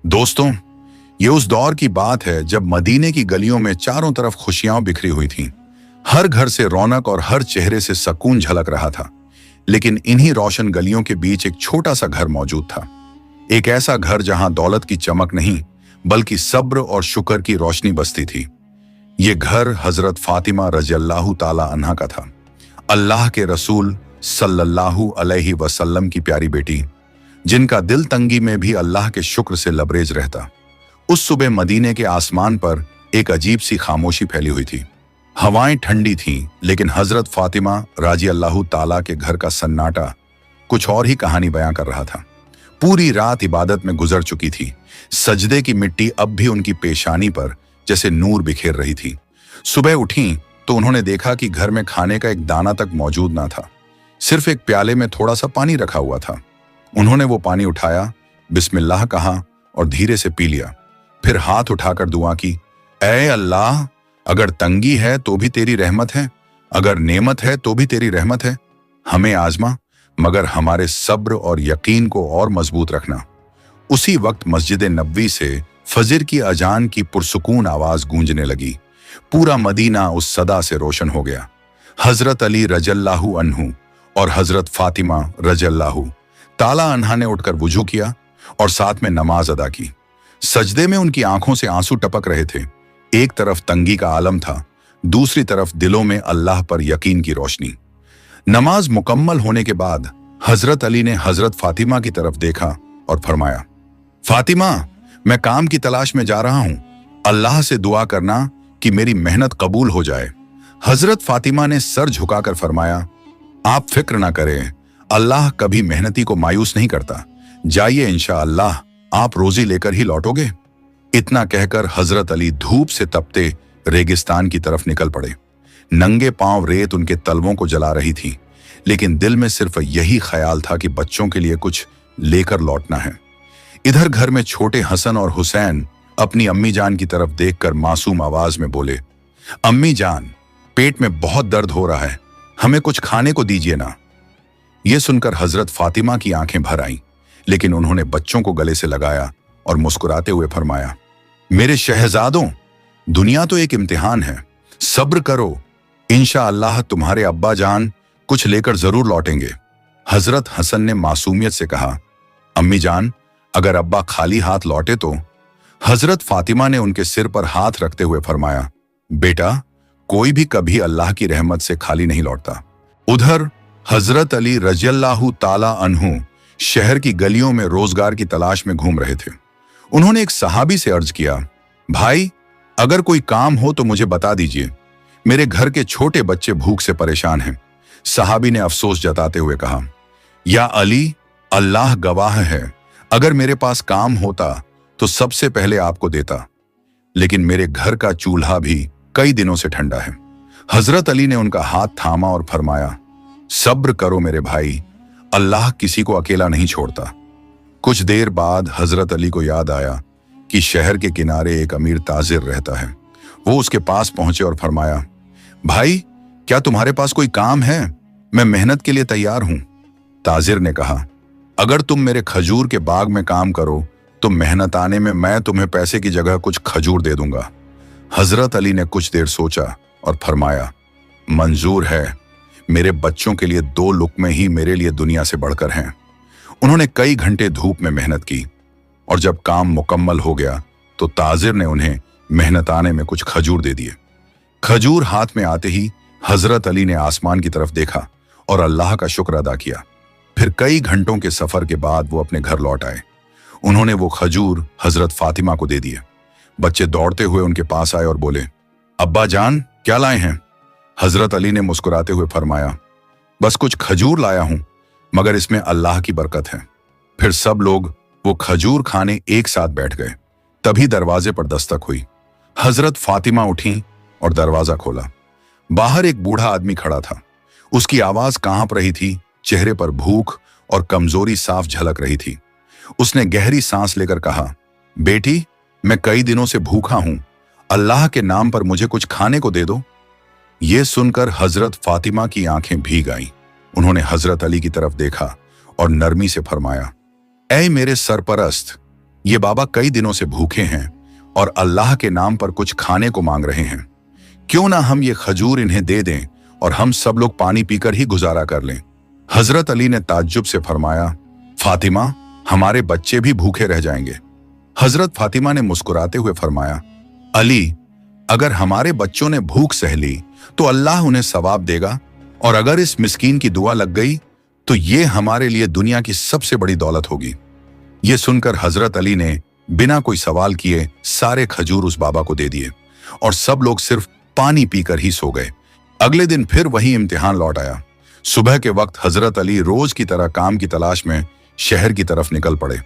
दोस्तों, ये उस दौर की बात है जब मदीने की गलियों में चारों तरफ खुशियां बिखरी हुई थीं। हर घर से रौनक और हर चेहरे से सुकून झलक रहा था। लेकिन इन्हीं रोशन गलियों के बीच एक छोटा सा घर मौजूद था। एक ऐसा घर जहां दौलत की चमक नहीं बल्कि सब्र और शुक्र की रोशनी बसती थी। ये घर हजरत फातिमा रज़ियल्लाहु ताला अन्हा का था, अल्लाह के रसूल सल्लल्लाहु अलैहि वसल्लम की प्यारी बेटी, जिनका दिल तंगी में भी अल्लाह के शुक्र से लबरेज रहता। उस सुबह मदीने के आसमान पर एक अजीब सी खामोशी फैली हुई थी। हवाएं ठंडी थीं, लेकिन हजरत फातिमा रज़ियल्लाहु ताला के घर का सन्नाटा कुछ और ही कहानी बयां कर रहा था। पूरी रात इबादत में गुजर चुकी थी। सजदे की मिट्टी अब भी उनकी पेशानी पर जैसे नूर बिखेर रही थी। सुबह उठी तो उन्होंने देखा कि घर में खाने का एक दाना तक मौजूद ना था। सिर्फ एक प्याले में थोड़ा सा पानी रखा हुआ था। उन्होंने वो पानी उठाया, बिस्मिल्लाह कहा और धीरे से पी लिया। फिर हाथ उठाकर दुआ की, ऐ अल्लाह, अगर तंगी है तो भी तेरी रहमत है, अगर नेमत है तो भी तेरी रहमत है। हमें आजमा, मगर हमारे सब्र और यकीन को और मजबूत रखना। उसी वक्त मस्जिद नबवी से फजर की अजान की पुरसुकून आवाज गूंजने लगी। पूरा मदीना उस सदा से रोशन हो गया। हजरत अली रज़ियल्लाहु अन्हु और हजरत फातिमा रज़ियल्लाहु ताला अन्हा ने उठकर वुजू किया और साथ में नमाज अदा की। सजदे में उनकी आंखों से आंसू टपक रहे थे। एक तरफ तंगी का आलम था, दूसरी तरफ दिलों में अल्लाह पर यकीन की रोशनी। नमाज मुकम्मल होने के बाद हजरत अली ने हजरत फातिमा की तरफ देखा और फरमाया, फातिमा, मैं काम की तलाश में जा रहा हूं, अल्लाह से दुआ करना कि मेरी मेहनत कबूल हो जाए। हजरत फातिमा ने सर झुकाकर फरमाया, आप फिक्र ना करें, अल्लाह कभी मेहनती को मायूस नहीं करता। जाइए, इंशाअल्लाह आप रोजी लेकर ही लौटोगे। इतना कहकर हजरत अली धूप से तपते रेगिस्तान की तरफ निकल पड़े। नंगे पांव रेत उनके तलवों को जला रही थी, लेकिन दिल में सिर्फ यही ख्याल था कि बच्चों के लिए कुछ लेकर लौटना है। इधर घर में छोटे हसन और हुसैन अपनी अम्मी जान की तरफ देखकर मासूम आवाज में बोले, अम्मी जान, पेट में बहुत दर्द हो रहा है, हमें कुछ खाने को दीजिए ना। यह सुनकर हजरत फातिमा की आंखें भर आईं, लेकिन उन्होंने बच्चों को गले से लगाया और मुस्कुराते हुए फरमाया, मेरे शहजादों, दुनिया तो एक इम्तिहान है, सब्र करो, इंशाअल्लाह तुम्हारे अब्बा जान कुछ लेकर जरूर लौटेंगे। हजरत हसन ने मासूमियत से कहा, अम्मी जान, अगर अब्बा खाली हाथ लौटे तो? हजरत फातिमा ने उनके सिर पर हाथ रखते हुए फरमाया, बेटा, कोई भी कभी अल्लाह की रहमत से खाली नहीं लौटता। उधर हजरत अली रज़ियल्लाहु ताला अन्हु शहर की गलियों में रोजगार की तलाश में घूम रहे थे। उन्होंने एक सहाबी से अर्ज किया, भाई, अगर कोई काम हो तो मुझे बता दीजिए, मेरे घर के छोटे बच्चे भूख से परेशान हैं। सहाबी ने अफसोस जताते हुए कहा, या अली, अल्लाह गवाह है, अगर मेरे पास काम होता तो सबसे पहले आपको देता, लेकिन मेरे घर का चूल्हा भी कई दिनों से ठंडा है। हजरत अली ने उनका हाथ थामा और फरमाया, सब्र करो मेरे भाई, अल्लाह किसी को अकेला नहीं छोड़ता। कुछ देर बाद हजरत अली को याद आया कि शहर के किनारे एक अमीर ताजिर रहता है। वो उसके पास पहुंचे और फरमाया, भाई, क्या तुम्हारे पास कोई काम है? मैं मेहनत के लिए तैयार हूं। ताजिर ने कहा, अगर तुम मेरे खजूर के बाग में काम करो तो मेहनत आने में मैं तुम्हें पैसे की जगह कुछ खजूर दे दूंगा। हजरत अली ने कुछ देर सोचा और फरमाया, मंजूर है, मेरे बच्चों के लिए 2 लुक़्मे ही मेरे लिए दुनिया से बढ़कर हैं। उन्होंने कई घंटे धूप में मेहनत की और जब काम मुकम्मल हो गया तो ताजिर ने उन्हें मेहनत आने में कुछ खजूर दे दिए। खजूर हाथ में आते ही हजरत अली ने आसमान की तरफ देखा और अल्लाह का शुक्र अदा किया। फिर कई घंटों के सफर के बाद वो अपने घर लौट आए। उन्होंने वो खजूर हजरत फातिमा को दे दिए। बच्चे दौड़ते हुए उनके पास आए और बोले, अब्बा जान, क्या लाए हैं? हजरत अली ने मुस्कुराते हुए फरमाया, बस कुछ खजूर लाया हूं, मगर इसमें अल्लाह की बरकत है। फिर सब लोग वो खजूर खाने एक साथ बैठ गए। तभी दरवाजे पर दस्तक हुई। हजरत फातिमा उठी और दरवाजा खोला। बाहर एक बूढ़ा आदमी खड़ा था। उसकी आवाज कांप रही थी, चेहरे पर भूख और कमजोरी साफ झलक रही थी। उसने गहरी सांस लेकर कहा, बेटी, मैं कई दिनों से भूखा हूं, अल्लाह के नाम पर मुझे कुछ खाने को दे दो। ये सुनकर हजरत फातिमा की आंखें भीग आईं। उन्होंने हजरत अली की तरफ देखा और नरमी से फरमाया, ऐ मेरे सरपरस्त, ये बाबा कई दिनों से भूखे हैं और अल्लाह के नाम पर कुछ खाने को मांग रहे हैं। क्यों ना हम ये खजूर इन्हें दे दें और हम सब लोग पानी पीकर ही गुजारा कर लें। हजरत अली ने ताज्जुब से फरमाया, फातिमा, हमारे बच्चे भी भूखे रह जाएंगे। हजरत फातिमा ने मुस्कुराते हुए फरमाया, अली, अगर हमारे बच्चों ने भूख सह ली तो अल्लाह उन्हें सवाब देगा, और अगर इस मिस्कीन की दुआ लग गई तो ये हमारे लिए दुनिया की सबसे बड़ी दौलत होगी। ये सुनकर हजरत अली ने बिना कोई सवाल किए सारे खजूर उस बाबा को दे दिए और सब लोग सिर्फ पानी पीकर ही सो गए। अगले दिन फिर वही इम्तिहान लौट आया। सुबह के वक्त हजरत अली रोज की तरह काम की तलाश में शहर की तरफ निकल पड़े।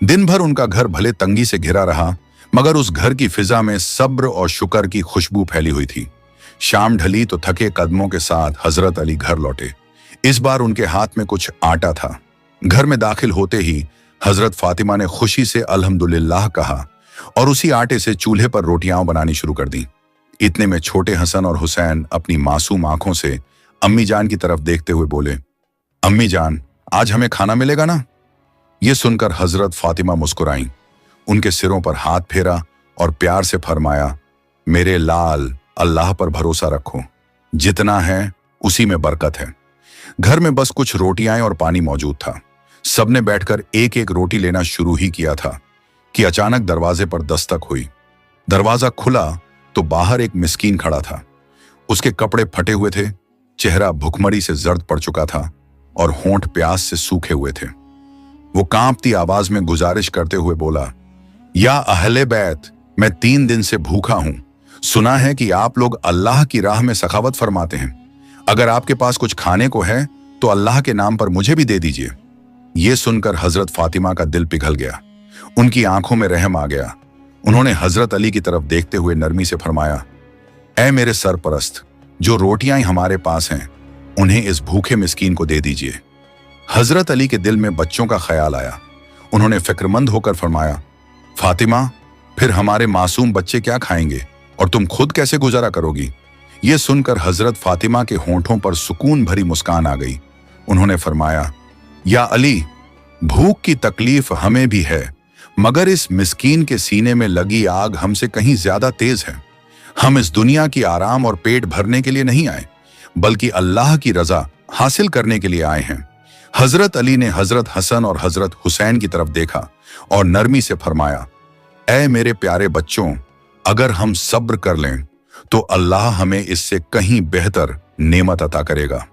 दिन भर उनका घर भले तंगी से घिरा रहा, मगर उस घर की फिजा में सब्र और शुक्र की खुशबू फैली हुई थी। शाम ढली तो थके कदमों के साथ हजरत अली घर लौटे। इस बार उनके हाथ में कुछ आटा था। घर में दाखिल होते ही हजरत फातिमा ने खुशी से अल्हम्दुलिल्लाह कहा और उसी आटे से चूल्हे पर रोटियां बनानी शुरू कर दी। इतने में छोटे हसन और हुसैन अपनी मासूम आंखों से अम्मी जान की तरफ देखते हुए बोले, अम्मी जान, आज हमें खाना मिलेगा ना? ये सुनकर हजरत फातिमा मुस्कुराईं, उनके सिरों पर हाथ फेरा और प्यार से फरमाया, मेरे लाल, अल्लाह पर भरोसा रखो, जितना है उसी में बरकत है। घर में बस कुछ रोटियां और पानी मौजूद था। सबने बैठकर एक एक रोटी लेना शुरू ही किया था कि अचानक दरवाजे पर दस्तक हुई। दरवाजा खुला तो बाहर एक मिस्कीन खड़ा था। उसके कपड़े फटे हुए थे, चेहरा भुखमरी से जर्द पड़ चुका था और होंठ प्यास से सूखे हुए थे। वो कांपती आवाज में गुजारिश करते हुए बोला, या अहले बैत, मैं 3 दिन से भूखा हूं। सुना है कि आप लोग अल्लाह की राह में सखावत फरमाते हैं। अगर आपके पास कुछ खाने को है तो अल्लाह के नाम पर मुझे भी दे दीजिए। ये सुनकर हजरत फातिमा का दिल पिघल गया, उनकी आंखों में रहम आ गया। उन्होंने हजरत अली की तरफ देखते हुए नरमी से फरमाया, ऐ मेरे सरपरस्त, जो रोटियां हमारे पास हैं उन्हें इस भूखे मिस्कीन को दे दीजिए। हजरत अली के दिल में बच्चों का ख्याल आया। उन्होंने फिक्रमंद होकर फरमाया, फातिमा, फिर हमारे मासूम बच्चे क्या खाएंगे और तुम खुद कैसे गुजारा करोगी? ये सुनकर हजरत फातिमा के होंठों पर सुकून भरी मुस्कान आ गई। उन्होंने फरमाया, या अली, भूख की तकलीफ हमें भी है, मगर इस मिस्कीन के सीने में लगी आग हमसे कहीं ज्यादा तेज है। हम इस दुनिया की आराम और पेट भरने के लिए नहीं आए, बल्कि अल्लाह की रजा हासिल करने के लिए आए हैं। हजरत अली ने हजरत हसन और हजरत हुसैन की तरफ देखा और नरमी से फरमाया, ऐ मेरे प्यारे बच्चों, अगर हम सब्र कर लें तो अल्लाह हमें इससे कहीं बेहतर नेमत अता करेगा।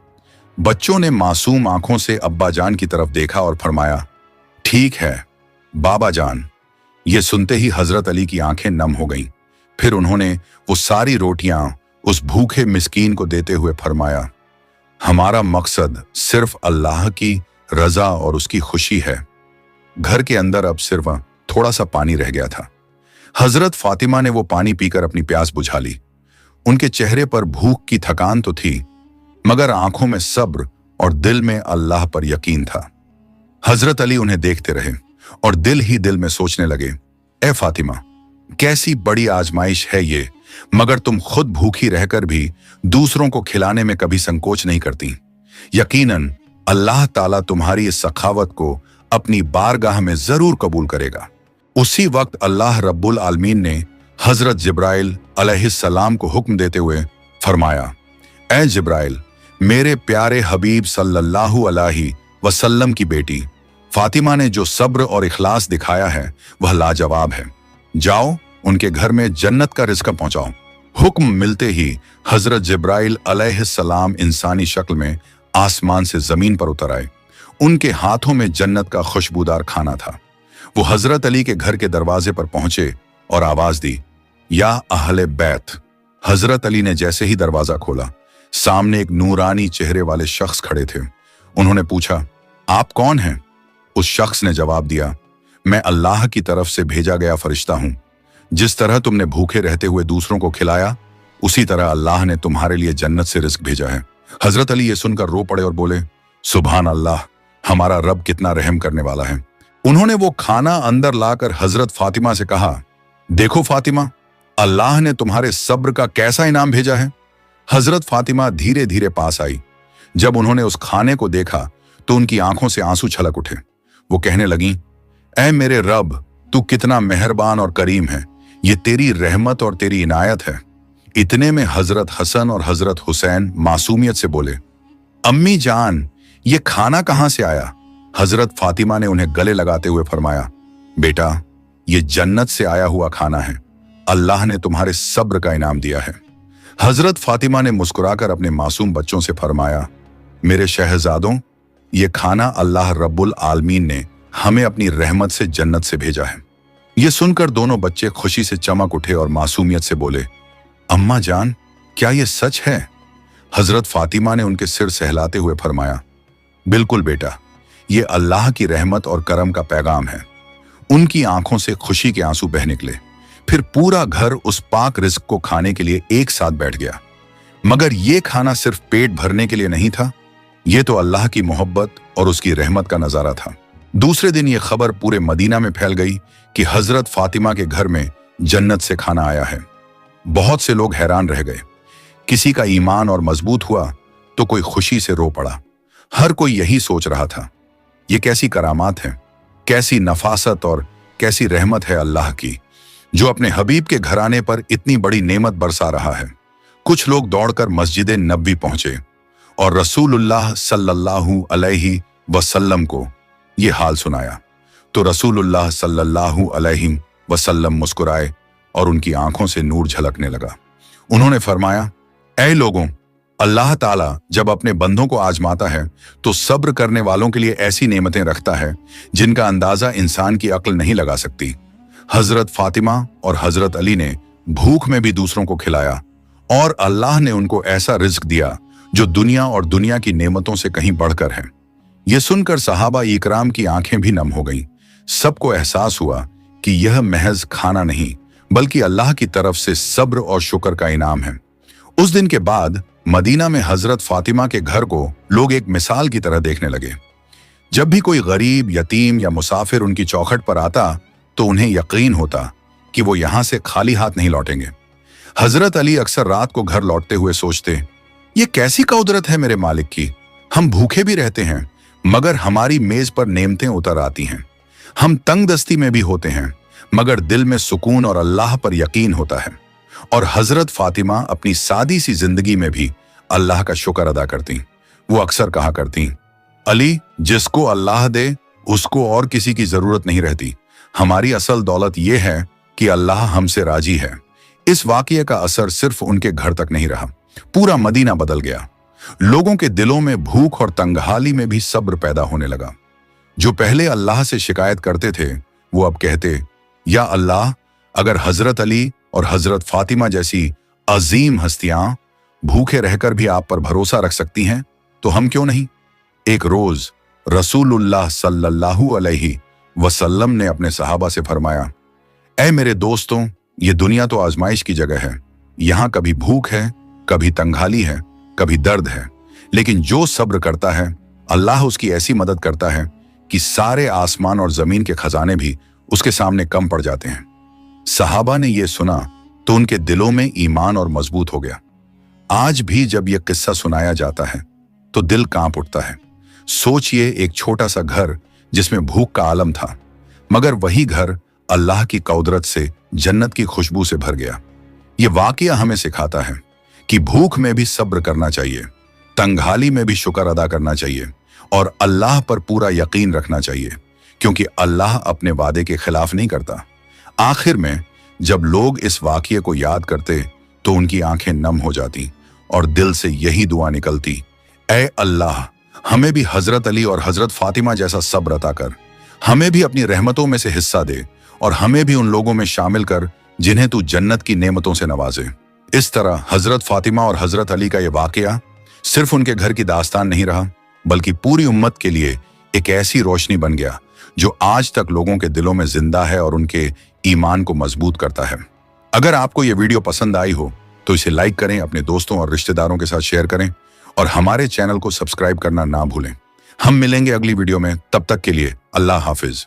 बच्चों ने मासूम आंखों से अब्बा जान की तरफ देखा और फरमाया, ठीक है बाबा जान। ये सुनते ही हजरत अली की आंखें नम हो गईं। फिर उन्होंने वो सारी रोटियां उस भूखे मिस्कीन को देते हुए फरमाया, हमारा मकसद सिर्फ अल्लाह की रजा और उसकी खुशी है। घर के अंदर अब सिर्फ थोड़ा सा पानी रह गया था। हजरत फातिमा ने वो पानी पीकर अपनी प्यास बुझा ली। उनके चेहरे पर भूख की थकान तो थी, मगर आंखों में सब्र और दिल में अल्लाह पर यकीन था। हजरत अली उन्हें देखते रहे और दिल ही दिल में सोचने लगे, ए फातिमा, कैसी बड़ी आजमाइश है ये, मगर तुम खुद भूखी रहकर भी दूसरों को खिलाने में कभी संकोच नहीं करती। यकीनन अल्लाह ताला तुम्हारी इस सखावत को अपनी बारगाह में जरूर कबूल करेगा। उसी वक्त अल्लाह रब्बुल आलमीन ने हजरत जिब्राइल अलैहिस्सलाम को हुक्म देते हुए फरमाया, ए जिब्राइल, मेरे प्यारे हबीब सल्लल्लाहु अलैहि वसल्लम की बेटी फातिमा ने जो सब्र और इखलास दिखाया है वह लाजवाब है। जाओ उनके घर में जन्नत का रिज़्क पहुंचाओ। हुक्म मिलते ही हजरत जिब्राइल अलैहिस्सलाम इंसानी शक्ल में आसमान से जमीन पर उतर आए। उनके हाथों में जन्नत का खुशबूदार खाना था। वो हजरत अली के घर के दरवाजे पर पहुंचे और आवाज दी, या अहले बैत। हजरत अली ने जैसे ही दरवाजा खोला, सामने एक नूरानी चेहरे वाले शख्स खड़े थे। उन्होंने पूछा, आप कौन हैं? उस शख्स ने जवाब दिया, मैं अल्लाह की तरफ से भेजा गया फरिश्ता हूं। जिस तरह तुमने भूखे रहते हुए दूसरों को खिलाया, उसी तरह अल्लाह ने तुम्हारे लिए जन्नत से रिज़्क भेजा है। हजरत अली ये सुनकर रो पड़े और बोले, सुभान अल्लाह, हमारा रब कितना रहम करने वाला है। उन्होंने वो खाना अंदर लाकर हजरत फातिमा से कहा, देखो फातिमा, अल्लाह ने तुम्हारे सब्र का कैसा इनाम भेजा है। हजरत फातिमा धीरे धीरे पास आई। जब उन्होंने उस खाने को देखा तो उनकी आंखों से आंसू छलक उठे। वो कहने लगी, ऐ मेरे रब, तू कितना मेहरबान और करीम है, ये तेरी रहमत और तेरी इनायत है। इतने में हजरत हसन और हजरत हुसैन मासूमियत से बोले, अम्मी जान, ये खाना कहां से आया? हजरत फातिमा ने उन्हें गले लगाते हुए फरमाया, बेटा, ये जन्नत से आया हुआ खाना है। अल्लाह ने तुम्हारे सब्र का इनाम दिया है। हजरत फातिमा ने मुस्कुराकर अपने मासूम बच्चों से फरमाया, मेरे शहजादों, ये खाना अल्लाह रब्बुल आलमीन ने हमें अपनी रहमत से जन्नत से भेजा है। ये सुनकर दोनों बच्चे खुशी से चमक उठे और मासूमियत से बोले, अम्मा जान, क्या ये सच है? हजरत फातिमा ने उनके सिर सहलाते हुए फरमाया, बिल्कुल बेटा, ये अल्लाह की रहमत और करम का पैगाम है। उनकी आंखों से खुशी के आंसू बह निकले। फिर पूरा घर उस पाक रिज़्क को खाने के लिए एक साथ बैठ गया। मगर ये खाना सिर्फ पेट भरने के लिए नहीं था, ये तो अल्लाह की मोहब्बत और उसकी रहमत का नजारा था। दूसरे दिन ये खबर पूरे मदीना में फैल गई कि हजरत फातिमा के घर में जन्नत से खाना आया है। बहुत से लोग हैरान रह गए। किसी का ईमान और मजबूत हुआ तो कोई खुशी से रो पड़ा। हर कोई यही सोच रहा था, ये कैसी करामात है, कैसी नफासत और कैसी रहमत है अल्लाह की, जो अपने हबीब के घराने पर इतनी बड़ी नेमत बरसा रहा है। कुछ लोग दौड़कर मस्जिद नबवी पहुंचे और रसूलुल्लाह सल्लल्लाहु अलैहि वसल्लम को ये हाल सुनाया तो रसूलुल्लाह सल्लल्लाहु अलैहि वसल्लम मुस्कुराए और उनकी आंखों से नूर झलकने लगा। उन्होंने फरमाया, ऐ लोगों, अल्लाह ताला जब अपने बंदों को आजमाता है तो सब्र करने वालों के लिए ऐसी नेमतें रखता है जिनका अंदाजा इंसान की अक्ल नहीं लगा सकती। हजरत फातिमा और हजरत अली ने भूख में भी दूसरों को खिलाया और अल्लाह ने उनको ऐसा रिज्क दिया जो दुनिया और दुनिया की नेमतों से कहीं बढ़कर है। यह सुनकर सहाबा इकराम की आंखें भी नम हो गईं। सबको एहसास हुआ कि यह महज खाना नहीं बल्कि अल्लाह की तरफ से सब्र और शुक्र का इनाम है। उस दिन के बाद मदीना में हजरत फातिमा के घर को लोग एक मिसाल की तरह देखने लगे। जब भी कोई गरीब, यतीम या मुसाफिर उनकी चौखट पर आता तो उन्हें यकीन होता कि वो यहां से खाली हाथ नहीं लौटेंगे। हजरत अली अक्सर रात को घर लौटते हुए सोचते, ये कैसी कुदरत है मेरे मालिक की, हम भूखे भी रहते हैं मगर हमारी मेज पर नेमतें उतर आती हैं। हम तंग दस्ती में भी होते हैं मगर दिल में सुकून और अल्लाह पर यकीन होता है। और हजरत फातिमा अपनी सादी सी जिंदगी में भी अल्लाह का शुक्र अदा करती। वो अक्सर कहा करती, अली, जिसको अल्लाह दे उसको और किसी की जरूरत नहीं रहती। हमारी असल दौलत यह है कि अल्लाह हमसे राजी है। इस वाकये का असर सिर्फ उनके घर तक नहीं रहा, पूरा मदीना बदल गया। लोगों के दिलों में भूख और तंगहाली में भी सब्र पैदा होने लगा। जो पहले अल्लाह से शिकायत करते थे वो अब कहते, या अल्लाह, अगर हजरत अली और हजरत फातिमा जैसी अजीम हस्तियां भूखे रहकर भी आप पर भरोसा रख सकती हैं तो हम क्यों नहीं। एक रोज रसूलुल्लाह सल्लल्लाहु अलैहि वसल्लम ने अपने सहाबा से फरमाया, ऐ मेरे दोस्तों, ये दुनिया तो आजमाइश की जगह है। यहां कभी भूख है, कभी तंगहाली है, कभी दर्द है, लेकिन जो सब्र करता है अल्लाह उसकी ऐसी मदद करता है कि सारे आसमान और जमीन के खजाने भी उसके सामने कम पड़ जाते हैं। सहाबा ने यह सुना तो उनके दिलों में ईमान और मजबूत हो गया। आज भी जब यह किस्सा सुनाया जाता है तो दिल कांप उठता है। सोचिए, एक छोटा सा घर जिसमें भूख का आलम था, मगर वही घर अल्लाह की कुदरत से जन्नत की खुशबू से भर गया। यह वाकया हमें सिखाता है कि भूख में भी सब्र करना चाहिए, तंगहाली में भी शुक्र अदा करना चाहिए और अल्लाह पर पूरा यकीन रखना चाहिए, क्योंकि अल्लाह अपने वादे के खिलाफ नहीं करता। आखिर में जब लोग इस वाकये को याद करते तो उनकी आंखें नम हो जाती और दिल से यही दुआ निकलती, ऐ अल्लाह, हमें भी हजरत अली और हजरत फातिमा जैसा सब्र अता कर, हमें भी अपनी रहमतों में से हिस्सा दे और हमें भी उन लोगों में शामिल कर जिन्हें तू जन्नत की नेमतों से नवाजे। इस तरह हजरत फातिमा और हजरत अली का यह वाकया सिर्फ उनके घर की दास्तान नहीं रहा, बल्कि पूरी उम्मत के लिए एक ऐसी रोशनी बन गया जो आज तक लोगों के दिलों में जिंदा है और उनके ईमान को मजबूत करता है। अगर आपको यह वीडियो पसंद आई हो तो इसे लाइक करें, अपने दोस्तों और रिश्तेदारों के साथ शेयर करें और हमारे चैनल को सब्सक्राइब करना ना भूलें। हम मिलेंगे अगली वीडियो में, तब तक के लिए अल्लाह हाफिज।